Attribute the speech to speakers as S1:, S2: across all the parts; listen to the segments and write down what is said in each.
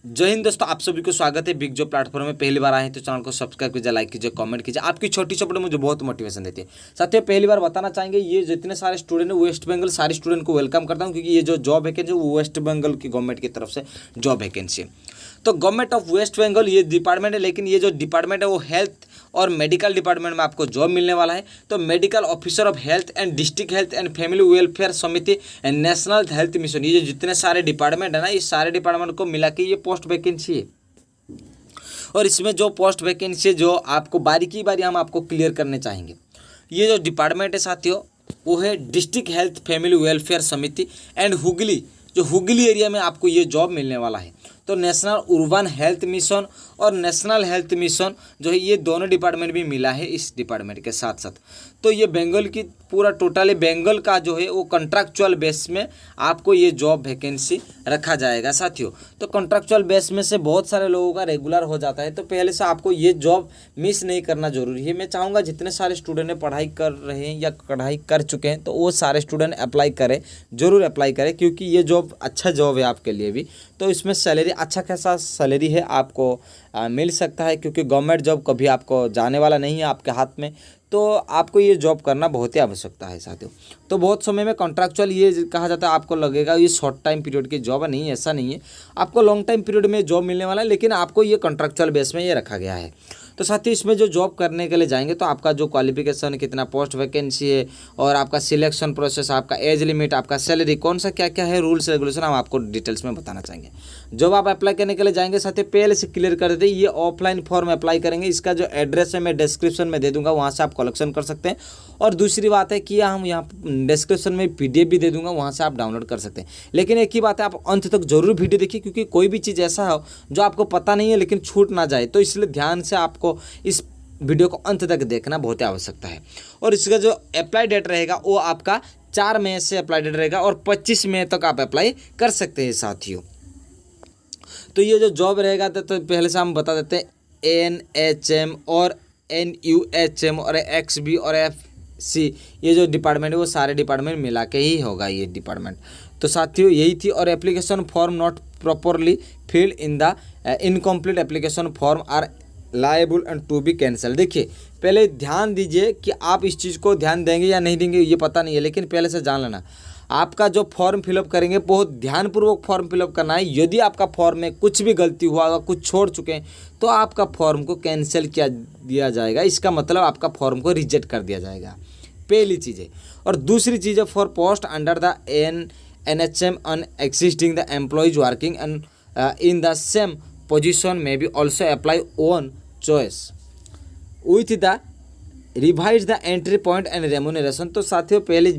S1: जय हिंद दोस्तों, आप सभी को स्वागत है बिग जॉब प्लेटफॉर्म में। पहली बार आए हैं तो चैनल को सब्सक्राइब कीजिए, लाइक कीजिए, कमेंट कीजिए। आपकी छोटी सपोर्ट मुझे बहुत मोटिवेशन देती है। साथियों, पहली बार बताना चाहेंगे, ये जितने सारे स्टूडेंट हैं वेस्ट बंगाल, सारे स्टूडेंट को वेलकम करता हूँ, क्योंकि ये जो जॉब वैकेंसी वो वेस्ट बंगाल की गवर्नमेंट की तरफ से जॉब वैकेंसी है। तो गवर्नमेंट ऑफ वेस्ट बंगाल ये डिपार्टमेंट है, लेकिन ये जो डिपार्टमेंट है वो हेल्थ और मेडिकल डिपार्टमेंट में आपको जॉब मिलने वाला है। तो medical officer of health and district health and family welfare समिति एंड नेशनल हेल्थ मिशन, ये जो जितने सारे डिपार्टमेंट है ना, इस सारे डिपार्टमेंट को मिला के ये पोस्ट वैकेंसी है। और इसमें जो पोस्ट वैकेंसी जो आपको बारी हम आपको क्लियर करने चाहेंगे। ये जो डिपार्टमेंट है साथियों, वो है डिस्ट्रिक्ट हेल्थ फैमिली वेलफेयर समिति एंड हुगली, जो हुगली एरिया में आपको ये जॉब मिलने वाला है। तो नेशनल अर्बन हेल्थ मिशन और नेशनल हेल्थ मिशन जो है, ये दोनों डिपार्टमेंट भी मिला है इस डिपार्टमेंट के साथ साथ। तो ये बंगाल की पूरा टोटली बंगाल का जो है वो कॉन्ट्रैक्चुअल बेस में आपको ये जॉब वैकेंसी रखा जाएगा साथियों। तो कॉन्ट्रैक्चुअल बेस में से बहुत सारे लोगों का रेगुलर हो जाता है, तो पहले से आपको ये जॉब मिस नहीं करना जरूरी है। मैं चाहूँगा जितने सारे स्टूडेंट पढ़ाई कर रहे हैं या पढ़ाई कर चुके हैं, तो वो सारे स्टूडेंट अप्लाई करें, ज़रूर अप्लाई करें, क्योंकि ये जॉब अच्छा जॉब है आपके लिए भी। तो इसमें सैलरी अच्छा खासा सैलरी है, आपको मिल सकता है, क्योंकि गवर्नमेंट जॉब कभी आपको जाने वाला नहीं है आपके हाथ में। तो आपको ये जॉब करना बहुत ही आवश्यकता है साथियों। तो बहुत समय में कॉन्ट्रैक्चुअल ये कहा जाता है, आपको लगेगा ये शॉर्ट टाइम पीरियड की जॉब है, नहीं, ऐसा नहीं है। आपको लॉन्ग टाइम पीरियड में जॉब मिलने वाला है, लेकिन आपको ये कॉन्ट्रैक्चुअल बेस में ये रखा गया है। तो साथ ही इसमें जो जॉब करने के लिए जाएंगे, तो आपका जो क्वालिफिकेशन, कितना पोस्ट वैकेंसी है, और आपका सिलेक्शन प्रोसेस, आपका एज लिमिट, आपका सैलरी, कौन सा क्या क्या है, रूल्स रेगुलेशन, हम आपको डिटेल्स में बताना चाहेंगे। जब आप अप्लाई करने के लिए जाएंगे साथ ही पहले से क्लियर कर देते हैं, ये ऑफलाइन फॉर्म अप्लाई करेंगे। इसका जो एड्रेस है मैं डिस्क्रिप्शन में दे दूंगा, वहाँ से आप कलेक्शन कर सकते हैं। और दूसरी बात है कि हम यहाँ डिस्क्रिप्शन में PDF भी दे दूंगा, वहाँ से आप डाउनलोड कर सकते हैं। लेकिन एक ही बात है, आप अंत तक जरूर वीडियो देखिए, क्योंकि कोई भी चीज़ ऐसा हो जो आपको पता नहीं है लेकिन छूट ना जाए, तो इसलिए ध्यान से आपको इस वीडियो को अंत तक देखना बहुत ही आवश्यकता है। और इसका जो अप्लाई डेट रहेगा वो आपका 4 मई से अप्लाई डेट रहेगा, और 25 मई तक आप अप्लाई कर सकते हैं साथियों। तो ये जो जॉब रहेगा, तो पहले से हम बता देते हैं, NHM और NUHM और XB और FC, ये जो डिपार्टमेंट है वो सारे डिपार्टमेंट मिला के ही होगा ये डिपार्टमेंट। तो साथियों यही थी। और application form not properly filled in the incomplete application form are liable and to be cancel. देखिए, पहले ध्यान दीजिए कि आप इस चीज़ को ध्यान देंगे या नहीं देंगे ये पता नहीं है, लेकिन पहले से जान लेना, आपका जो फॉर्म फिलअप करेंगे बहुत ध्यानपूर्वक फॉर्म फिलअप करना है। यदि आपका फॉर्म में कुछ भी गलती हुआ होगा, कुछ छोड़ चुके हैं, तो आपका फॉर्म को कैंसिल किया दिया जाएगा। इसका मतलब आपका फॉर्म को रिजेक्ट कर दिया जाएगा, पहली चीज़ है। और दूसरी चीज़ है, for post under the NHM an existing the employees working and in the same position में be also apply own choice with the revise the entry point and remuneration. तो साथियों पहली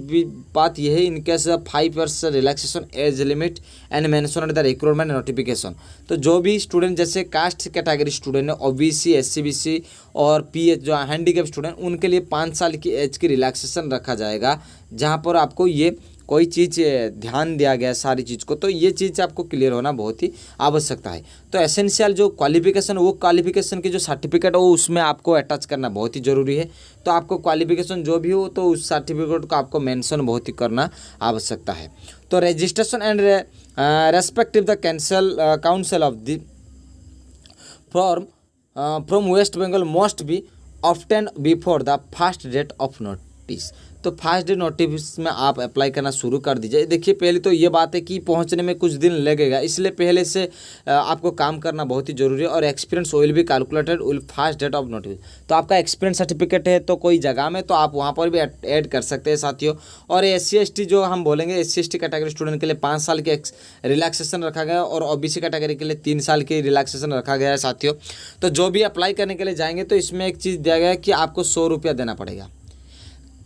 S1: बात यह है, in case 5 years relaxation age limit and mention the recruitment notification. तो जो भी स्टूडेंट जैसे कास्ट कैटेगरी स्टूडेंट है, OBC, SC, BC और PH जो हैंडीकैप स्टूडेंट, उनके लिए 5 साल की एज की रिलैक्सेशन रखा जाएगा, जहाँ पर आपको ये कोई चीज़ ध्यान दिया गया है सारी चीज़ को। तो ये चीज़ आपको क्लियर होना बहुत ही आवश्यकता है। तो एसेंशियल जो क्वालिफिकेशन, वो क्वालिफिकेशन की जो सर्टिफिकेट हो उसमें आपको अटैच करना बहुत ही ज़रूरी है। तो आपको क्वालिफिकेशन जो भी हो, तो उस सर्टिफिकेट को आपको मेंशन बहुत ही करना आवश्यकता है। तो registration and respective the council of the form from West Bengal must be obtained before the first date of notice. तो फर्स्ट डे नोटिस में आप अप्लाई करना शुरू कर दीजिए। देखिए, पहले तो ये बात है कि पहुंचने में कुछ दिन लगेगा, इसलिए पहले से आपको काम करना बहुत ही जरूरी है। और experience will be calculated will first date of notice. तो आपका एक्सपीरियंस सर्टिफिकेट है तो कोई जगह में, तो आप वहाँ पर भी ऐड कर सकते हैं साथियों। और SC ST जो हम बोलेंगे, SC ST कैटेगरी स्टूडेंट के लिए 5 साल के रिलैक्सेशन रखा गया है, और OBC कैटेगरी के लिए 3 साल की रिलैक्सेशन रखा गया है साथियों। तो जो भी अप्लाई करने के लिए जाएंगे, तो इसमें एक चीज़ दिया गया है कि आपको 100 रुपया देना पड़ेगा।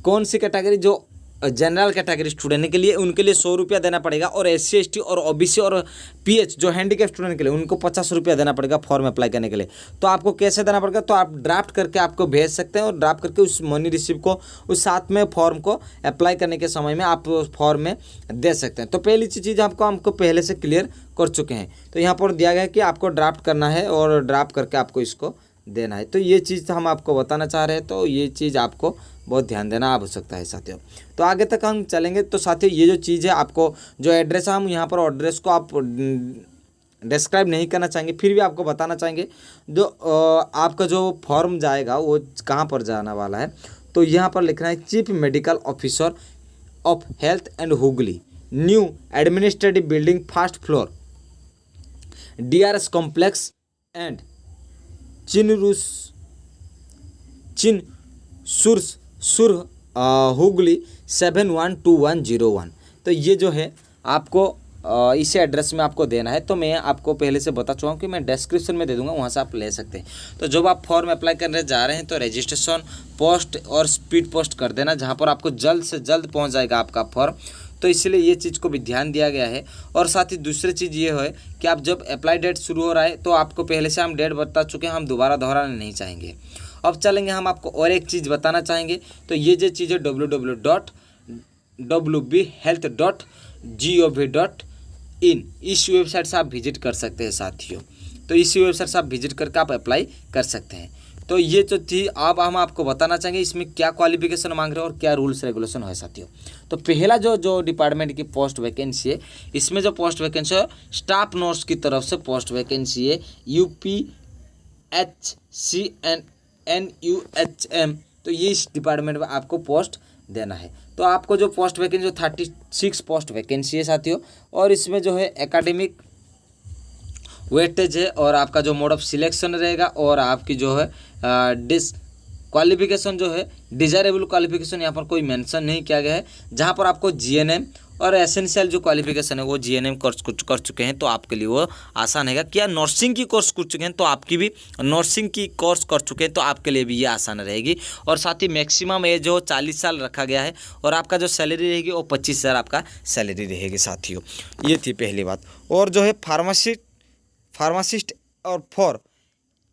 S1: कौन सी कैटेगरी, जो जनरल कैटेगरी स्टूडेंट के लिए, उनके लिए 100 रुपया देना पड़ेगा। और SC ST और OBC और PH जो हैंडीकैप स्टूडेंट के लिए, उनको 50 रुपया देना पड़ेगा फॉर्म अप्लाई करने के लिए। तो आपको कैसे देना पड़ेगा, तो आप ड्राफ्ट करके आपको भेज सकते हैं, और ड्राफ्ट करके उस मनी रिसीव को उस साथ में फॉर्म को अप्लाई करने के समय में आप फॉर्म में दे सकते हैं। तो पहली चीज़ हमको पहले से क्लियर कर चुके हैं। तो यहाँ पर दिया गया है कि आपको ड्राफ्ट करना है, और ड्राफ्ट करके आपको इसको देना है। तो ये चीज़ हम आपको बताना चाह रहे हैं। तो ये चीज़ आपको बहुत ध्यान देना आवश्यकता है साथियों। तो आगे तक हम चलेंगे। तो साथियों ये जो चीज़ है, आपको जो एड्रेस है, हम यहाँ पर एड्रेस को आप डिस्क्राइब नहीं करना चाहेंगे, फिर भी आपको बताना चाहेंगे जो आपका जो फॉर्म जाएगा वो कहाँ पर जाने वाला है। तो यहाँ पर लिखना है chief medical officer of health and Hooghly, new administrative building, first floor, DRS complex and Chinsurah Hooghly 712101। तो ये जो है आपको इसी एड्रेस में आपको देना है। तो मैं आपको पहले से बता चुका हूँ कि मैं डिस्क्रिप्शन में दे दूंगा, वहाँ से आप ले सकते हैं। तो जब आप फॉर्म अप्लाई करने जा रहे हैं तो रजिस्ट्रेशन पोस्ट और स्पीड पोस्ट कर देना, जहाँ पर आपको जल्द से जल्द पहुँच जाएगा आपका फॉर्म। तो इसलिए ये चीज़ को भी ध्यान दिया गया है। और साथ ही दूसरी चीज़ ये है कि आप जब अप्लाई डेट शुरू हो रहा है तो आपको पहले से हम डेट बता चुके हैं, हम दोबारा दोहराना नहीं चाहेंगे। अब चलेंगे हम आपको और एक चीज़ बताना चाहेंगे। तो ये जो चीज़ है www.wbhealth.gov.in, इस वेबसाइट से आप विजिट कर सकते हैं साथियों। तो इसी वेबसाइट से आप विजिट करके आप अप्लाई कर सकते हैं। तो ये जो थी अब हम आपको बताना चाहेंगे इसमें क्या क्वालिफिकेशन मांग रहे हैं और क्या रूल्स रेगुलेशन है साथियों। तो पहला जो डिपार्टमेंट की पोस्ट वैकेंसी है, इसमें जो पोस्ट वैकेंसी है स्टाफ नर्स की तरफ से पोस्ट वैकेंसी है, UPHCNNUHM। तो ये इस डिपार्टमेंट में आपको पोस्ट देना है। तो आपको जो पोस्ट वैकेंसी 36 पोस्ट वैकेंसी है साथियों। और इसमें जो है एकेडमिक वेटेज है और आपका जो मोड ऑफ सिलेक्शन रहेगा और आपकी जो है क्वालिफिकेशन जो है डिजायरेबल क्वालिफिकेशन यहाँ पर कोई मेंशन नहीं किया गया है। जहाँ पर आपको GNM और एसेंशियल जो क्वालिफिकेशन है वो GNM कोर्स कर चुके हैं तो आपके लिए वो आसान है। क्या नर्सिंग की कोर्स कर चुके हैं तो आपकी भी नर्सिंग की कोर्स कर चुके हैं तो आपके लिए भी ये आसान रहेगी। और साथ ही मैक्सिमम एज जो 40 साल रखा गया है और आपका जो सैलरी रहेगी वो 25,000 आपका सैलरी रहेगी साथियों। ये थी पहली बात। और जो है फार्मासिस्ट और फॉर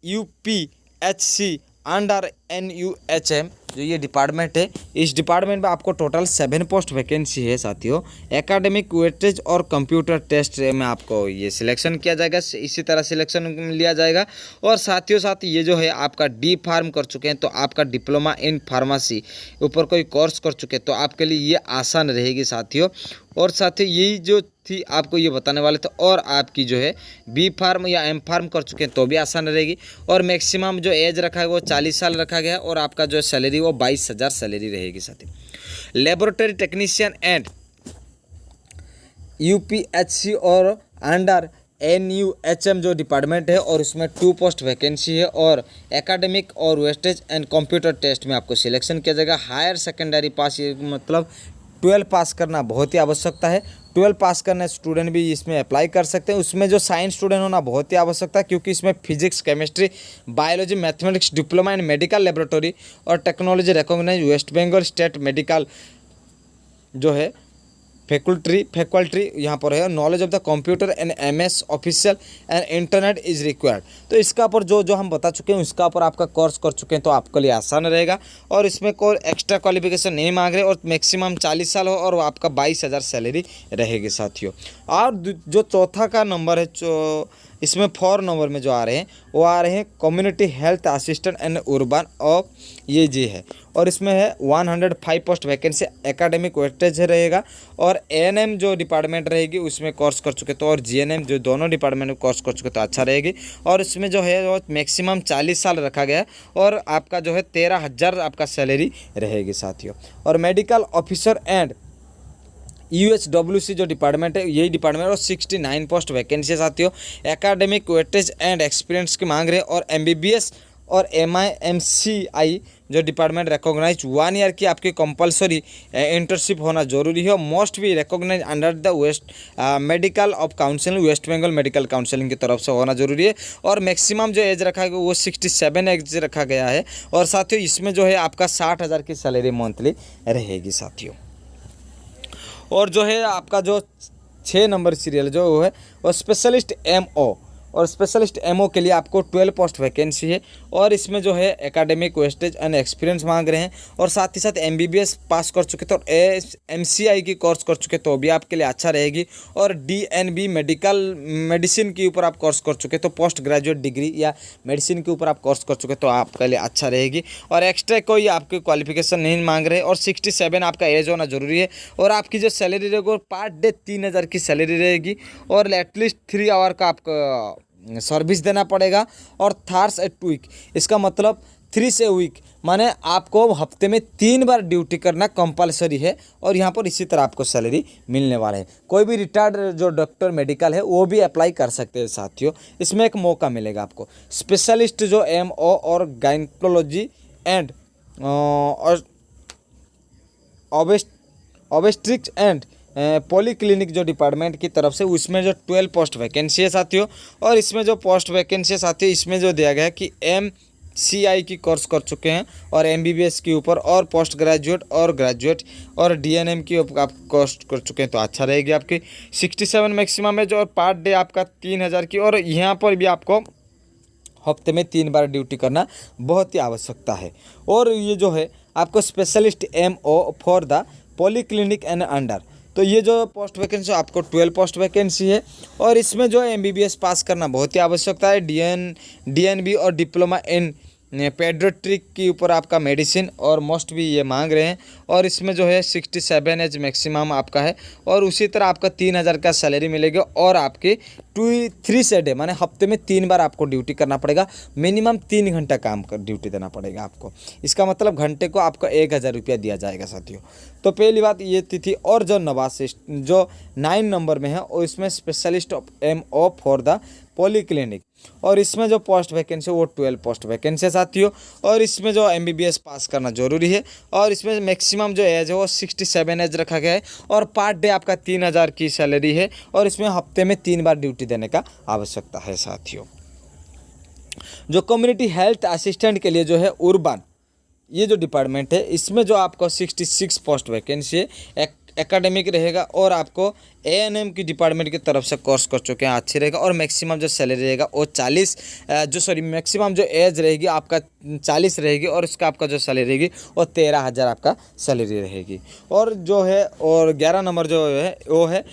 S1: UPHC अंडर NUHM जो ये डिपार्टमेंट है, इस डिपार्टमेंट में आपको टोटल 7 पोस्ट वैकेंसी है साथियों। एकेडमिक वेटेज और कंप्यूटर टेस्ट में आपको ये सिलेक्शन किया जाएगा, इसी तरह सिलेक्शन लिया जाएगा। और साथियों साथ ये जो है आपका D फार्म कर चुके हैं तो आपका डिप्लोमा इन फार्मेसी ऊपर कोई कोर्स कर चुके हैं तो आपके लिए ये आसान रहेगी साथियों। और साथ ही यही जो थी आपको ये बताने वाले थे। और आपकी जो है B फार्म या M फार्म कर चुके हैं तो भी आसान रहेगी। और मैक्सिमम जो एज रखा है वो 40 साल रखा गया है और आपका जो सैलरी वो 22,000 सैलरी रहेगी साथी। लेबोरेटरी टेक्नीशियन एंड UPHC और अंडर NUHM जो डिपार्टमेंट है और उसमें 2 पोस्ट वैकेंसी है। और एकेडमिक और वेस्टेज एंड कंप्यूटर टेस्ट में आपको सिलेक्शन किया जाएगा। हायर सेकेंडरी पास, ये मतलब 12 पास करना बहुत ही आवश्यकता है। 12 पास करने स्टूडेंट भी इसमें अप्लाई कर सकते हैं। उसमें जो साइंस स्टूडेंट होना बहुत ही आवश्यकता है क्योंकि इसमें physics, chemistry, biology, mathematics, diploma in medical laboratory और technology recognise West Bengal state medical जो है फैकल्टी यहाँ पर है। Knowledge of the computer and MS official and internet is required. तो इसका ऊपर जो हम बता चुके हैं उसका ऊपर आपका कोर्स कर चुके हैं तो आपके लिए आसान रहेगा। और इसमें कोई एक्स्ट्रा क्वालिफिकेशन नहीं मांग रहे और मैक्सिमम 40 साल हो और आपका 22,000 सैलरी रहेगी साथियों। और जो चौथा का नंबर है इसमें 4 नंबर में जो आ रहे हैं वो आ रहे हैं community health assistant and urban of ये जी है। और इसमें है 105 पोस्ट वैकेंसी, एकेडमिक वेटेज रहेगा। और ANM जो डिपार्टमेंट रहेगी उसमें कोर्स कर चुके तो और GNM जो दोनों डिपार्टमेंट में कोर्स कर चुके तो अच्छा रहेगी। और इसमें जो है वो मैक्सिमम 40 साल रखा गया है और आपका जो है 13,000 आपका सैलरी रहेगी साथियों। और मेडिकल ऑफिसर एंड UHWC जो डिपार्टमेंट है यही डिपार्टमेंट और 69 पोस्ट वैकेंसी है साथियों। एकेडमिक वेटेज एंड एक्सपीरियंस की मांग रहे और MBBS और MIMCI जो डिपार्टमेंट रिकॉग्नाइज 1 ईयर की आपकी कंपलसरी इंटर्नशिप होना जरूरी है। मोस्ट भी recognise under the West medical of counselling, West Bengal medical counselling की तरफ से होना जरूरी है। और मैक्सिमम जो एज रखा गया वो 67 एज रखा गया है। और साथियों इसमें जो है आपका 60,000 की सैलरी मंथली रहेगी साथियों। और जो है आपका जो 6 नंबर सीरियल जो है वो स्पेशलिस्ट MO और स्पेशलिस्ट एमओ के लिए आपको 12 पोस्ट वैकेंसी है। और इसमें जो है एकेडमिक वेस्टेज एंड एक्सपीरियंस मांग रहे हैं, और साथ ही साथ एमबीबीएस पास कर चुके तो एमसीआई की कोर्स कर चुके तो भी आपके लिए अच्छा रहेगी। और डीएनबी मेडिसिन के ऊपर आप कोर्स कर चुके तो पोस्ट ग्रेजुएट डिग्री या मेडिसिन के ऊपर आप कोर्स कर चुके तो आपके लिए अच्छा रहेगी। और एक्स्ट्रा कोई आपकी क्वालिफिकेशन नहीं मांग रहे, और 67 आपका एज होना जरूरी है। और आपकी जो सैलरी रहेगी वो पर डे 3000 की सैलरी रहेगी, और एटलीस्ट 3 आवर का आपका सर्विस देना पड़ेगा। और थार्स एट वीक, इसका मतलब 3 से वीक माने आपको हफ्ते में 3 बार ड्यूटी करना कंपलसरी है। और यहाँ पर इसी तरह आपको सैलरी मिलने वाला है। कोई भी रिटायर्ड जो डॉक्टर मेडिकल है वो भी अप्लाई कर सकते हैं साथियों, इसमें एक मौका मिलेगा आपको। स्पेशलिस्ट जो एमओ और gynaecology and obstetrics and polyclinic जो डिपार्टमेंट की तरफ से, उसमें जो 12 पोस्ट वैकेंसी है साथियों। और इसमें जो पोस्ट वैकेंसी है साथियों, इसमें जो दिया गया है कि एमसीआई की कोर्स कर चुके हैं और एमबीबीएस के ऊपर, और पोस्ट ग्रेजुएट और ग्रेजुएट और डीएनएम की आप कोर्स कर चुके हैं तो अच्छा रहेगी आपकी। 67 मैक्सिमम है जो, और पर डे आपका 3000 की। और यहाँ पर भी आपको हफ्ते में 3 बार ड्यूटी करना बहुत ही आवश्यकता है। और ये जो है आपको specialist MO for the polyclinic and under, तो ये जो पोस्ट वैकेंसी आपको 12 पोस्ट वैकेंसी है। और इसमें जो एमबीबीएस पास करना बहुत ही आवश्यकता है। डीएनबी और डिप्लोमा इन पेडियाट्रिक के ऊपर आपका मेडिसिन और मोस्ट भी ये मांग रहे हैं। और इसमें जो है 67 एज मैक्सिमम आपका है। और उसी तरह आपका 3000 का सैलरी मिलेगा, और आपके 3 से डे माने हफ्ते में 3 बार आपको ड्यूटी करना पड़ेगा। मिनिमम 3 घंटा काम कर ड्यूटी देना पड़ेगा आपको। इसका मतलब घंटे को आपको 1000 रुपया दिया जाएगा साथियों। तो पहली बात ये थी। और जो 9 नंबर में है और इसमें specialist of MO for the polyclinic, और इसमें जो पोस्ट वैकेंसी वो 12 पोस्ट वैकेंसी है साथियों। और इसमें जो एमबीबीएस पास करना जरूरी है। और इसमें मैक्सिमम जो एज है वो 67 एज रखा गया है। और पर डे आपका 3000 की सैलरी है। और इसमें हफ्ते में 3 बार ड्यूटी देने का आवश्यकता है साथियों। जो कम्युनिटी हेल्थ असिस्टेंट के लिए जो है उर्बन, ये जो डिपार्टमेंट है, इसमें जो आपको 66 पोस्ट वैकेंसी है। एकेडमिक रहेगा, और आपको एएनएम की डिपार्टमेंट की तरफ से कोर्स कर चुके हैं, अच्छी रहेगा। और मैक्सिमम जो सैलरी रहेगा वो मैक्सिमम जो एज रहेगी आपका 40 रहेगी। और इसका आपका जो सैलरी रहेगी वो 13000 आपका सैलरी रहेगी। और जो है, और 11 नंबर जो है वो है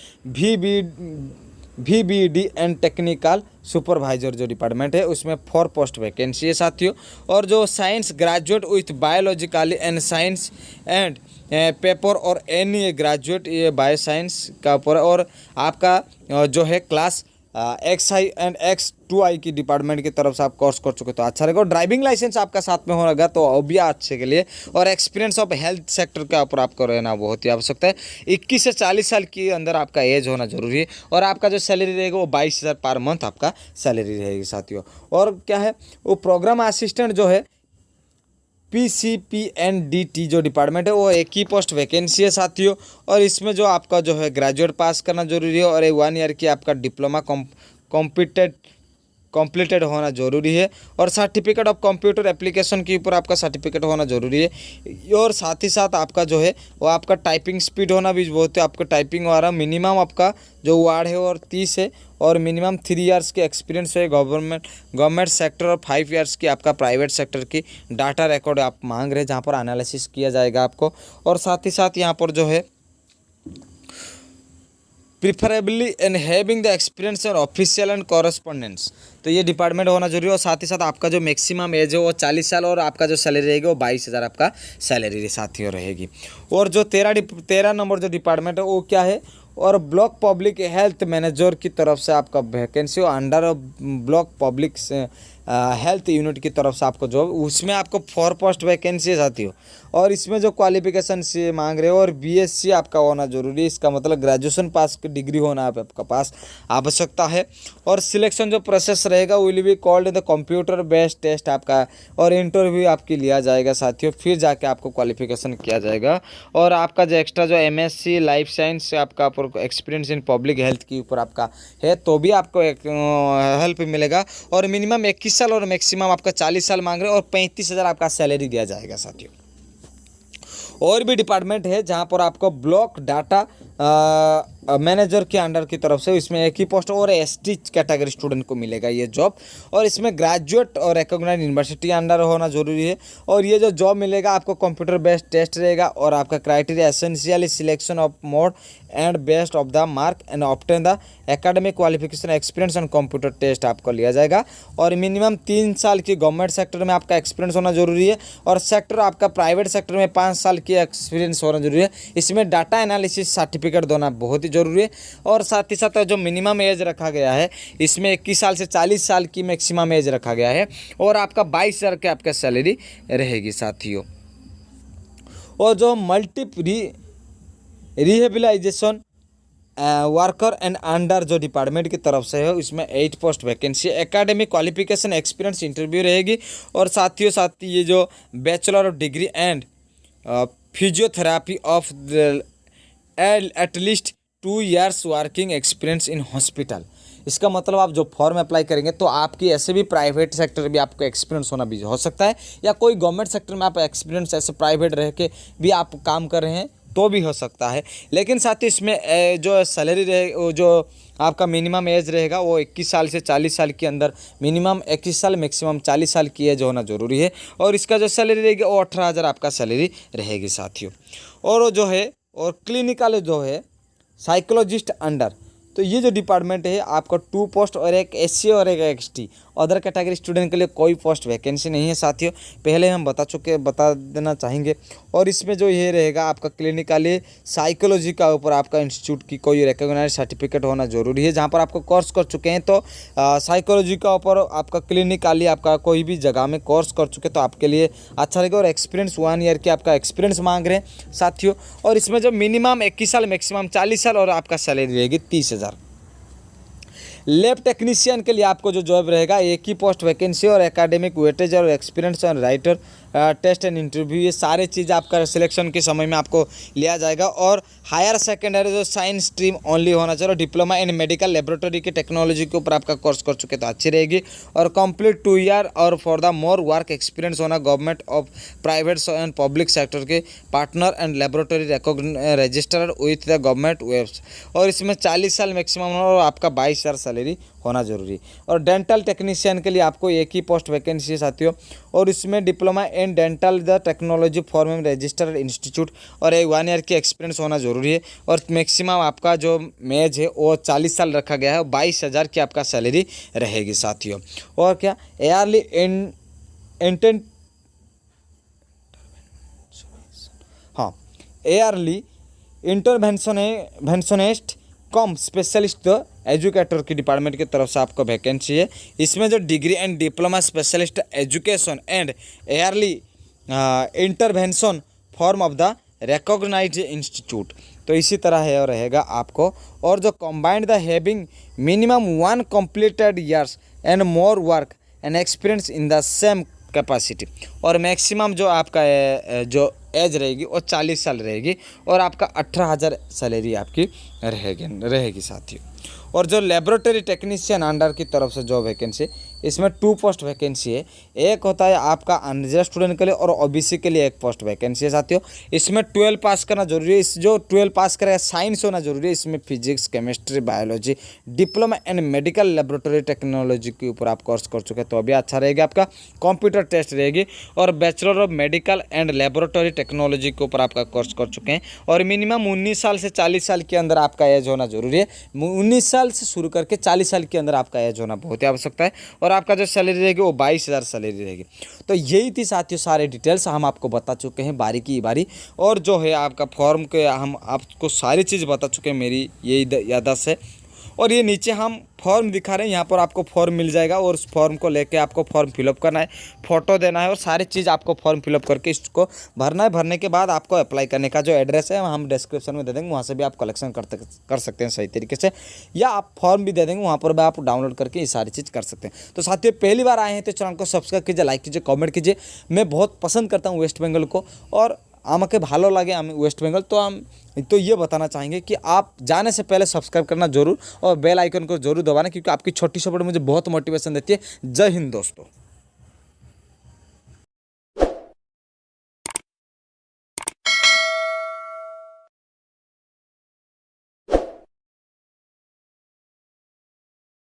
S1: VBD एंड टेक्निकल सुपरवाइजर जो डिपार्टमेंट है, उसमें 4 पोस्ट वैकेंसी है साथियों। और जो science graduate with biologically and science and paper, और एनी ग्रेजुएट ये बायो साइंस का ऊपर, और आपका जो है क्लास XI एंड X2I की डिपार्टमेंट की तरफ से आप कोर्स कर चुके तो अच्छा रहेगा। और ड्राइविंग लाइसेंस आपका साथ में होगा तो वो भी अच्छे के लिए। और एक्सपीरियंस ऑफ हेल्थ सेक्टर के ऊपर आपको रहना बहुत ही आवश्यकता है। 21 से 40 साल के अंदर आपका एज होना जरूरी है। और आपका जो सैलरी रहेगा वो 22,000 पर मंथ आपका सैलरी रहेगी साथियों। और क्या है, वो प्रोग्राम असिस्टेंट जो है PCPNDT जो डिपार्टमेंट है वो 1 ही पोस्ट वैकेंसी है साथियों। और इसमें जो आपका जो है ग्रेजुएट पास करना जरूरी है, और 1 ईयर की आपका डिप्लोमा कंप्लीटेड होना जरूरी है। और सर्टिफिकेट ऑफ कंप्यूटर एप्लीकेशन के ऊपर आपका सर्टिफिकेट होना जरूरी है। और साथ ही साथ आपका जो है वो आपका टाइपिंग स्पीड होना भी बहुत है। आपका टाइपिंग वाला मिनिमम आपका जो वर्ड है और 30 है। और मिनिमम 3 इयर्स के एक्सपीरियंस है गवर्नमेंट सेक्टर, और 5 इयर्स की आपका प्राइवेट सेक्टर की डाटा रिकॉर्ड आप मांग रहे हैं, जहाँ पर एनालिसिस किया जाएगा आपको। और साथ ही साथ यहाँ पर जो है preferably and having the experience और ऑफिशियल एंड कॉरेस्पॉन्डेंस, तो ये डिपार्टमेंट होना जरूरी है। और साथ ही साथ आपका जो मैक्सिमम एज है वो 40 साल, और आपका जो सैलरी रहेगी वो 22,000 आपका सैलरी साथियों रहेगी। और जो 13 नंबर जो डिपार्टमेंट है वो क्या है, और ब्लॉक पब्लिक हेल्थ मैनेजर की तरफ से आपका वैकेंसी हो, under block public health unit की तरफ से आपको जॉब, उसमें आपको 4 पोस्ट वैकेंसी आती हो। और इसमें जो क्वालिफिकेशन से मांग रहे हो, और BSc आपका होना जरूरी है। इसका मतलब ग्रेजुएशन पास की डिग्री होना आपका पास आवश्यकता है। और सिलेक्शन जो प्रोसेस रहेगा will be called the computer based test आपका, और इंटरव्यू आपकी लिया जाएगा साथियों, फिर जाके आपको क्वालिफिकेशन किया जाएगा। और आपका जो एक्स्ट्रा जो MSc लाइफ साइंस से आपका एक्सपीरियंस इन पब्लिक हेल्थ के ऊपर आपका है तो भी आपको एक हेल्प मिलेगा। और मिनिमम 21 साल और मैक्सिमम आपका 40 साल मांग रहे हैं, और 35,000 आपका सैलरी दिया जाएगा साथियों। और भी डिपार्टमेंट है जहां पर आपको ब्लॉक डाटा मैनेजर के अंडर की तरफ से इसमें एक ही पोस्ट और एसटी कैटेगरी स्टूडेंट को मिलेगा ये जॉब। और इसमें ग्रेजुएट और रिकॉग्नाइज्ड यूनिवर्सिटी अंडर होना जरूरी है। और ये जो जॉब मिलेगा आपको कंप्यूटर बेस्ड टेस्ट रहेगा और आपका criteria essentially selection of mode and based of the mark and obtain the academic qualification experience and computer test आपको लिया जाएगा। और मिनिमम 3 साल की गवर्नमेंट सेक्टर में आपका एक्सपीरियंस होना जरूरी है और सेक्टर आपका प्राइवेट सेक्टर में 5 साल की एक्सपीरियंस होना जरूरी है। इसमें डाटा एनालिसिस सर्टिफिकेट देना बहुत ही जरूरी है। और साथ ही साथ जो मिनिमम एज रखा गया है इसमें 21 साल से 40 साल की मैक्सिमम एज रखा गया है। और आपका 22,000 की आपका सैलरी रहेगी साथियों। और जो रिहेबिलाइजेशन वर्कर एंड अंडर जो डिपार्टमेंट की तरफ से है इसमें 8 post vacancy, academic qualification experience interview रहेगी। और साथियों साथ ये जो bachelor of degree and physiotherapy of at least 2 years working experience in hospital. इसका मतलब आप जो फॉर्म अप्लाई करेंगे तो आपकी ऐसे भी प्राइवेट सेक्टर भी आपको एक्सपीरियंस होना भी हो सकता है या कोई गवर्नमेंट सेक्टर में आप एक्सपीरियंस ऐसे प्राइवेट रह के भी आप काम कर रहे हैं तो भी हो सकता है। लेकिन साथ ही इसमें जो सैलरी रहे जो आपका मिनिमम एज रहेगा वो 21 साल से 40 साल के अंदर, मिनिमम 21 साल मैक्सिमम 40 साल की एज होना ज़रूरी है। और इसका जो सैलरी रहेगी वो 18,000 आपका सैलरी रहेगी साथियों। और जो है और क्लिनिकल जो है साइकोलॉजिस्ट अंडर, तो ये जो डिपार्टमेंट है आपका 2 पोस्ट और एक एससी और एक एक्सटी अदर कैटेगरी स्टूडेंट के लिए कोई पोस्ट वैकेंसी नहीं है साथियों, पहले हम बता देना चाहेंगे। और इसमें जो ये रहेगा आपका क्लिनिकली साइकोलॉजी का ऊपर आपका इंस्टीट्यूट की कोई रिकॉग्नाइज सर्टिफिकेट होना जरूरी है। जहाँ पर आपको कोर्स कर चुके हैं तो साइकोलॉजी का ऊपर आपका क्लिनिकली आपका कोई भी जगह में कोर्स कर चुके तो आपके लिए अच्छा रहेगा। और एक्सपीरियंस 1 ईयर की आपका एक्सपीरियंस मांग रहे हैं साथियों। और इसमें जो मिनिमम 21 साल मैक्सिमम 40 साल और आपका सैलरी रहेगी 30,000। लैब टेक्नीशियन के लिए आपको जो जॉब रहेगा एक ही पोस्ट वैकेंसी और एकेडमिक वेटेज और एक्सपीरियंस और राइटर टेस्ट एंड इंटरव्यू, ये सारे चीज़ आपका सिलेक्शन के समय में आपको लिया जाएगा। और हायर सेकेंडरी जो साइंस स्ट्रीम ओनली होना चाहिए। डिप्लोमा इन मेडिकल लेबोरेटरी की टेक्नोलॉजी के ऊपर आपका कोर्स कर चुके तो अच्छी रहेगी। और कंप्लीट 2 ईयर और for the more work experience होना government of private and public sector के partner and laboratory registered with the government webs. और इसमें 40 साल मैक्सिमम और आपका 22,000 सैलरी होना जरूरी। और डेंटल टेक्नीशियन के लिए आपको एक ही पोस्ट वैकेंसी है साथियों। और इसमें diploma in dental the technology form registered institute और एक 1 ईयर की एक्सपीरियंस होना जरूरी है। और मैक्सिमम आपका जो मेज है वो 40 साल रखा गया है। 22,000 की आपका सैलरी रहेगी साथियों। और क्या early early interventionist cum specialist educator की डिपार्टमेंट की तरफ से आपको वैकेंसी है। इसमें जो degree and diploma specialist education and early intervention form of the recognised institute, तो इसी तरह है रहेगा आपको। और जो combined the having minimum 1 completed years and more work and experience in the same capacity. और मैक्सिमम जो आपका जो एज रहेगी वो 40 साल रहेगी। और आपका 18,000 सैलरी आपकी रहेगी साथियों। और जो लेबोरेटरी टेक्नीशियन अंडर की तरफ से जो वैकेंसी, इसमें 2 पोस्ट वैकेंसी है। एक होता है आपका अनरिजर्व स्टूडेंट के लिए और ओबीसी के लिए 1 पोस्ट वैकेंसी है साथियों। इसमें 12 पास करना जरूरी है। इस जो 12 पास करेगा साइंस होना जरूरी है। इसमें physics, chemistry, biology, diploma and medical laboratory technology के ऊपर आप कोर्स कर चुके हैं तो अभी अच्छा रहेगा। आपका कंप्यूटर टेस्ट रहेगी। और bachelor of medical and laboratory technology के ऊपर आपका कोर्स कर चुके हैं। और मिनिमम 19 साल से 40 साल के अंदर आपका एज होना जरूरी है। 19 साल से शुरू करके 40 साल के अंदर आपका एज होना बहुत ही आवश्यकता है। और आपका जो सैलरी रहेगी वो 22,000 सैलरी रहेगी। तो यही थी साथियों सारे डिटेल्स हम आपको बता चुके हैं बारी की बारी। और जो है आपका फॉर्म के हम आपको सारी चीज़ बता चुके हैं, मेरी यही याददाश्त है। और ये नीचे हम फॉर्म दिखा रहे हैं, यहाँ पर आपको फॉर्म मिल जाएगा। और उस फॉर्म को लेके आपको फॉर्म फिलअप करना है, फ़ोटो देना है और सारी चीज़ आपको फॉर्म फिलअप करके इसको भरना है। भरने के बाद आपको अप्लाई करने का जो एड्रेस है हम डिस्क्रिप्शन में दे देंगे, वहाँ से भी आप कलेक्शन कर सकते हैं सही तरीके से। या आप फॉर्म भी दे देंगे, वहाँ पर भी आप डाउनलोड करके ये सारी चीज़ कर सकते हैं। तो साथियों पहली बार आए हैं तो चैनल को सब्सक्राइब कीजिए, लाइक कीजिए, कमेंट कीजिए। मैं बहुत पसंद करता हूँ वेस्ट बंगाल को और আমাকে ভালো লাগে আমি ওয়েস্ট বেঙ্গল तो ये बताना चाहेंगे कि आप जाने से पहले सब्सक्राइब करना जरूर और बेल आइकन को जरूर दबाना, क्योंकि आपकी छोटी सपोर्ट मुझे बहुत मोटिवेशन देती है। जय हिंद दोस्तों।